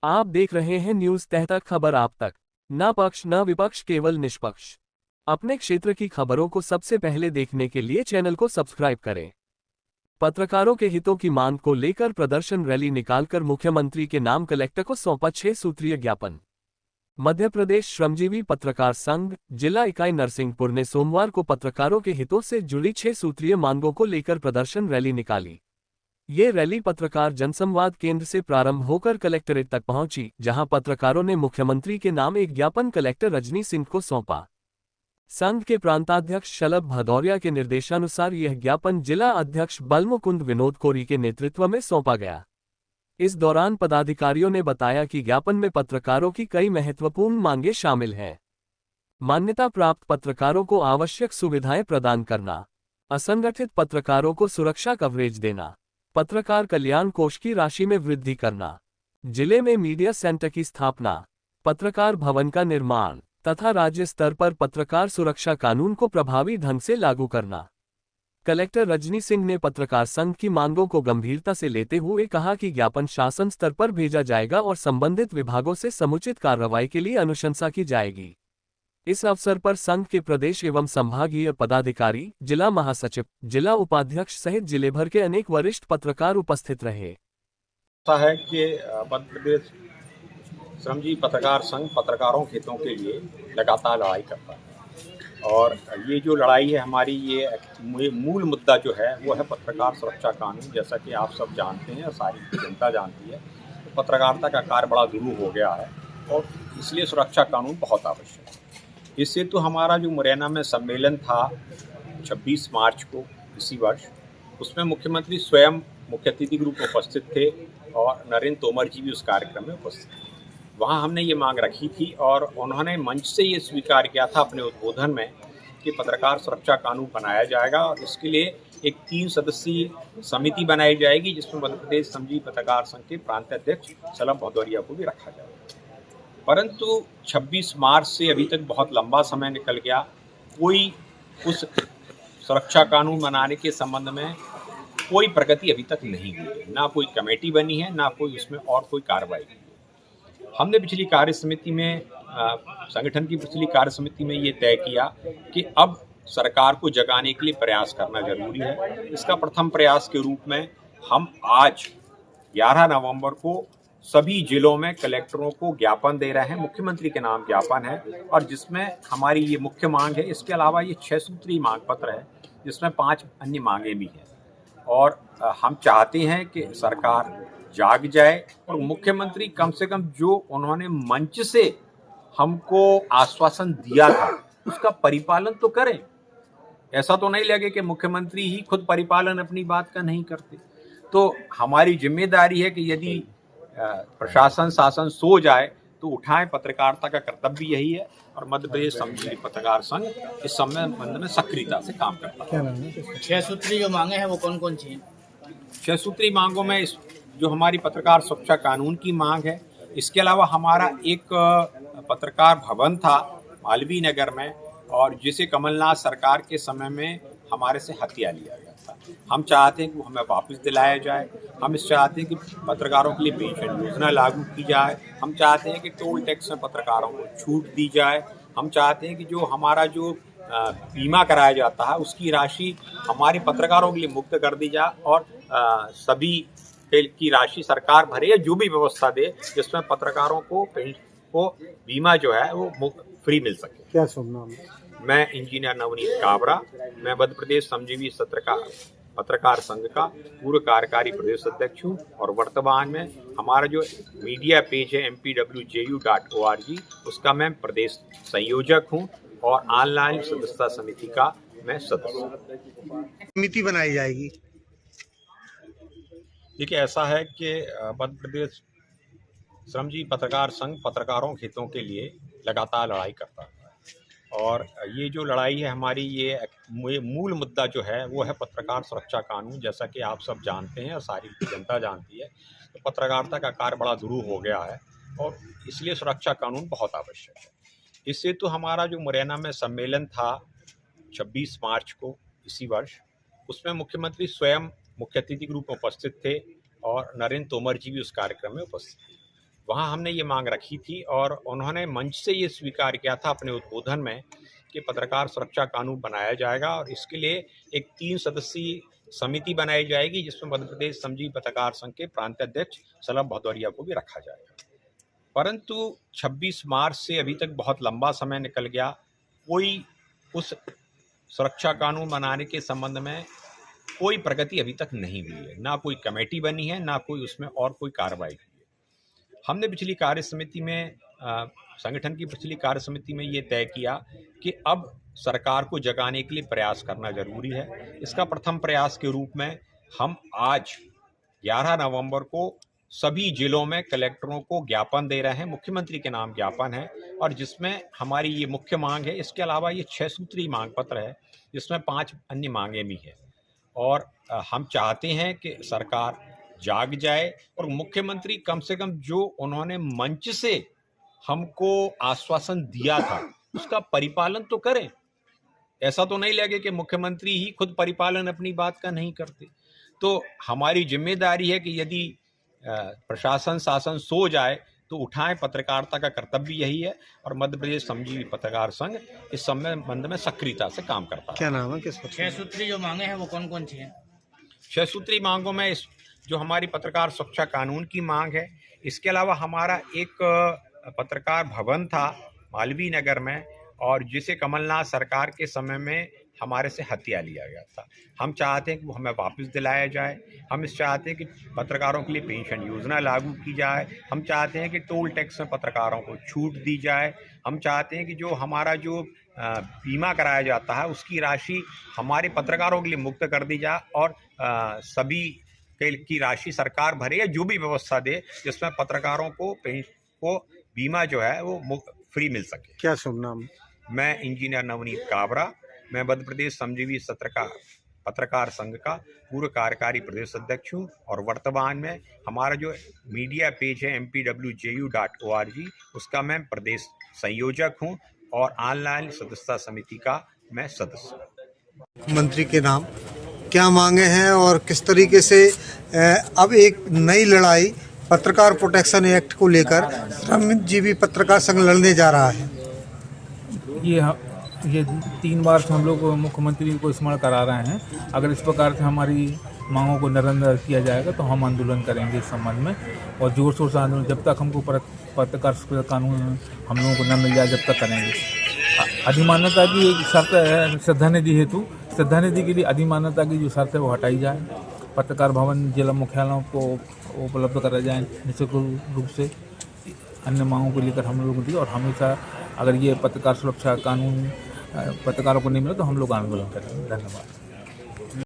आप देख रहे हैं न्यूज तह तक, खबर आप तक। न पक्ष न विपक्ष, केवल निष्पक्ष। अपने क्षेत्र की खबरों को सबसे पहले देखने के लिए चैनल को सब्सक्राइब करें। पत्रकारों के हितों की मांग को लेकर प्रदर्शन रैली निकालकर मुख्यमंत्री के नाम कलेक्टर को सौंपा 6 सूत्रीय ज्ञापन। मध्य प्रदेश श्रमजीवी पत्रकार संघ जिला इकाई नरसिंहपुर ने सोमवार को पत्रकारों के हितों से जुड़ी 6 सूत्रीय मांगों को लेकर प्रदर्शन रैली निकाली। ये रैली पत्रकार जनसंवाद केंद्र से प्रारंभ होकर कलेक्ट्रेट तक पहुंची, जहां पत्रकारों ने मुख्यमंत्री के नाम एक ज्ञापन कलेक्टर रजनी सिंह को सौंपा। संघ के प्रांताध्यक्ष शलभ भदौरिया के निर्देशानुसार यह ज्ञापन जिला अध्यक्ष बलमुकुंद विनोद कोरी के नेतृत्व में सौंपा गया। इस दौरान पदाधिकारियों ने बताया कि ज्ञापन में पत्रकारों की कई महत्वपूर्ण मांगें शामिल हैं। मान्यता प्राप्त पत्रकारों को आवश्यक सुविधाएं प्रदान करना, असंगठित पत्रकारों को सुरक्षा कवरेज देना, पत्रकार कल्याण कोष की राशि में वृद्धि करना, जिले में मीडिया सेंटर की स्थापना, पत्रकार भवन का निर्माण तथा राज्य स्तर पर पत्रकार सुरक्षा कानून को प्रभावी ढंग से लागू करना। कलेक्टर रजनी सिंह ने पत्रकार संघ की मांगों को गंभीरता से लेते हुए कहा कि ज्ञापन शासन स्तर पर भेजा जाएगा और संबंधित विभागों से समुचित कार्रवाई के लिए अनुशंसा की जाएगी। इस अवसर पर संघ के प्रदेश एवं संभागीय पदाधिकारी, जिला महासचिव, जिला उपाध्यक्ष सहित जिले भर के अनेक वरिष्ठ पत्रकार उपस्थित रहे। ऐसा है कि मध्य प्रदेश श्रमजीवी पत्रकार संघ पत्रकारों के हितों के लिए लगातार लड़ाई करता है और ये जो लड़ाई है हमारी, ये मूल मुद्दा जो है वो है पत्रकार सुरक्षा कानून। जैसा कि आप सब जानते हैं, सारी जनता जानती है, तो पत्रकारिता का कार्य बड़ा दुरूह हो गया है और इसलिए सुरक्षा कानून बहुत आवश्यक है। इससे तो हमारा जो मुरैना में सम्मेलन था 26 मार्च को इसी वर्ष, उसमें मुख्यमंत्री स्वयं मुख्य अतिथि के रूप में उपस्थित थे और नरेंद्र तोमर जी भी उस कार्यक्रम में उपस्थित थे। वहाँ हमने ये मांग रखी थी और उन्होंने मंच से ये स्वीकार किया था अपने उद्बोधन में कि पत्रकार सुरक्षा कानून बनाया जाएगा और इसके लिए एक 3 सदस्यीय समिति बनाई जाएगी, जिसमें मध्य प्रदेश श्रमजीवी पत्रकार संघ के प्रांत अध्यक्ष शलभ भदौरिया को भी रखा जाएगा। परंतु 26 मार्च से अभी तक बहुत लंबा समय निकल गया, कोई उस सुरक्षा कानून बनाने के संबंध में कोई प्रगति अभी तक नहीं हुई है। ना कोई कमेटी बनी है, ना कोई उसमें और कोई कार्रवाई हुई है। हमने पिछली कार्य समिति में संगठन की पिछली कार्य समिति में ये तय किया कि अब सरकार को जगाने के लिए प्रयास करना जरूरी है। इसका प्रथम प्रयास के रूप में हम आज 11 नवंबर को सभी जिलों में कलेक्टरों को ज्ञापन दे रहे हैं। मुख्यमंत्री के नाम ज्ञापन है और जिसमें हमारी ये मुख्य मांग है। इसके अलावा ये 6 सूत्रीय मांग पत्र है, जिसमें 5 अन्य मांगें भी हैं और हम चाहते हैं कि सरकार जाग जाए और मुख्यमंत्री कम से कम जो उन्होंने मंच से हमको आश्वासन दिया था उसका परिपालन तो करें। ऐसा तो नहीं लगे कि मुख्यमंत्री ही खुद परिपालन अपनी बात का नहीं करते। तो हमारी जिम्मेदारी है कि यदि प्रशासन शासन सो जाए तो उठाएं। पत्रकारिता का कर्तव्य यही है और मध्य प्रदेश श्रमजीवी पत्रकार संघ इस संबंध में सक्रियता से काम करता है। 6 सूत्री जो मांगे हैं वो कौन कौन सी हैं? 6 सूत्री मांगों में जो हमारी पत्रकार सुरक्षा कानून की मांग है, इसके अलावा हमारा एक पत्रकार भवन था मालवीय नगर में और जिसे कमलनाथ सरकार के समय में हमारे से हथिया लिया गया था। हम चाहते हैं कि वो हमें वापस दिलाया जाए। हम इस चाहते हैं कि पत्रकारों के लिए पेंशन योजना लागू की जाए। हम चाहते हैं कि टोल टैक्स में पत्रकारों को छूट दी जाए। हम चाहते हैं कि जो हमारा जो बीमा कराया जाता है उसकी राशि हमारे पत्रकारों के लिए मुक्त कर दी जाए और सभी की राशि सरकार भरे या जो भी व्यवस्था दे जिसमें पत्रकारों को बीमा जो है वो फ्री मिल सके। क्या शुभ नाम है? मैं इंजीनियर नवनीत काबरा, मैं मध्य प्रदेश श्रमजीवी पत्रकार संघ का पूर्व कार्यकारी प्रदेश अध्यक्ष हूँ और वर्तमान में हमारा जो मीडिया पेज है mpwju.org उसका मैं प्रदेश संयोजक हूँ और ऑनलाइन सदस्यता समिति का मैं सदस्य हूँ। समिति बनाई जाएगी। देखिए, ऐसा है कि मध्य प्रदेश श्रमजीवी पत्रकार संघ पत्रकारों के हितों के लिए लगातार लड़ाई करता है और ये जो लड़ाई है हमारी, ये मूल मुद्दा जो है वो है पत्रकार सुरक्षा कानून। जैसा कि आप सब जानते हैं और सारी जनता जानती है, तो पत्रकारिता का कार्य बड़ा दुरूह हो गया है और इसलिए सुरक्षा कानून बहुत आवश्यक है। इससे तो हमारा जो मुरैना में सम्मेलन था 26 मार्च को इसी वर्ष, उसमें मुख्यमंत्री स्वयं मुख्य अतिथि के रूप में उपस्थित थे और नरेंद्र तोमर जी भी उस कार्यक्रम में उपस्थित थे। वहाँ हमने ये मांग रखी थी और उन्होंने मंच से ये स्वीकार किया था अपने उद्बोधन में कि पत्रकार सुरक्षा कानून बनाया जाएगा और इसके लिए एक 3 सदस्यीय समिति बनाई जाएगी जिसमें मध्य प्रदेश श्रमजीवी पत्रकार संघ के प्रांत अध्यक्ष सलभ भदौरिया को भी रखा जाएगा। परंतु 26 मार्च से अभी तक बहुत लंबा समय निकल गया, कोई उस सुरक्षा कानून बनाने के संबंध में कोई प्रगति अभी तक नहीं हुई है, ना कोई कमेटी बनी है, ना कोई उसमें और कोई कार्रवाई हुई है। हमने पिछली कार्य समिति में संगठन की पिछली कार्य समिति में ये तय किया कि अब सरकार को जगाने के लिए प्रयास करना जरूरी है। इसका प्रथम प्रयास के रूप में हम आज 11 नवंबर को सभी जिलों में कलेक्टरों को ज्ञापन दे रहे हैं, मुख्यमंत्री के नाम ज्ञापन है और जिसमें हमारी ये मुख्य मांग है। इसके अलावा ये 6 सूत्री मांग पत्र है जिसमें 5 अन्य मांगे भी हैं और हम चाहते हैं कि सरकार जाग जाए और मुख्यमंत्री कम से कम जो उन्होंने मंच से हमको आश्वासन दिया था उसका परिपालन तो करें। ऐसा तो नहीं लगे कि मुख्यमंत्री ही खुद परिपालन अपनी बात का नहीं करते। तो हमारी जिम्मेदारी है कि यदि प्रशासन शासन सो जाए तो उठाएं, पत्रकारिता का कर्तव्य यही है और मध्य प्रदेश श्रमजीवी पत्रकार संघ इस संबंध में सक्रियता से काम करता है। क्या नाम है, किस 6 सूत्री जो मांगे हैं वो कौन कौन सी हैं? 6 सूत्री मांगों में जो हमारी पत्रकार सुरक्षा कानून की मांग है, इसके अलावा हमारा एक पत्रकार भवन था मालवीय नगर में और जिसे कमलनाथ सरकार के समय में हमारे से हत्या लिया गया था। हम चाहते हैं कि वो हमें वापस दिलाया जाए। हम इस चाहते हैं कि पत्रकारों के लिए पेंशन योजना लागू की जाए। हम चाहते हैं कि टोल टैक्स में पत्रकारों को छूट दी जाए। हम चाहते हैं कि जो हमारा जो बीमा कराया जाता है उसकी राशि हमारे पत्रकारों के लिए मुक्त कर दी जाए और सभी की राशि सरकार भरे या जो भी व्यवस्था दे जिसमें पत्रकारों को बीमा जो है वो फ्री मिल सके। क्या शुभ नाम? मैं इंजीनियर नवनीत काबरा, मैं मध्य प्रदेश श्रमजीवी पत्रकार संघ का पूर्व कार्यकारी प्रदेश अध्यक्ष हूँ और वर्तमान में हमारा जो मीडिया पेज है mpwju.org उसका मैं प्रदेश संयोजक हूँ और ऑनलाइन सदस्यता समिति का मैं सदस्य हूँ। मंत्री के नाम क्या मांगे हैं और किस तरीके से अब एक नई लड़ाई पत्रकार प्रोटेक्शन एक्ट को लेकर श्रमजीवी पत्रकार संघ लड़ने जा रहा है? ये 3 बार से हम लोग मुख्यमंत्री को स्मरण करा रहे हैं। अगर इस प्रकार से हमारी मांगों को निरंतर किया जाएगा तो हम आंदोलन करेंगे इस संबंध में और जोर शोर से आंदोलन जब तक हमको पत्रकार कानून हम लोगों को न मिल जाए जब तक करेंगे। अधिमान्यता की एक शर्त है श्रद्धा निधि हेतु, श्रद्धा निधि के लिए अधिमान्यता की जो शर्त है वो हटाई जाए। पत्रकार भवन जिला मुख्यालयों को उपलब्ध कराया जाए निश्चित रूप से। अन्य मांगों को लेकर हम लोग दी और हमेशा अगर ये पत्रकार सुरक्षा कानून पत्रकारों को नहीं मिला तो हम लोग आंदोलन करेंगे। धन्यवाद।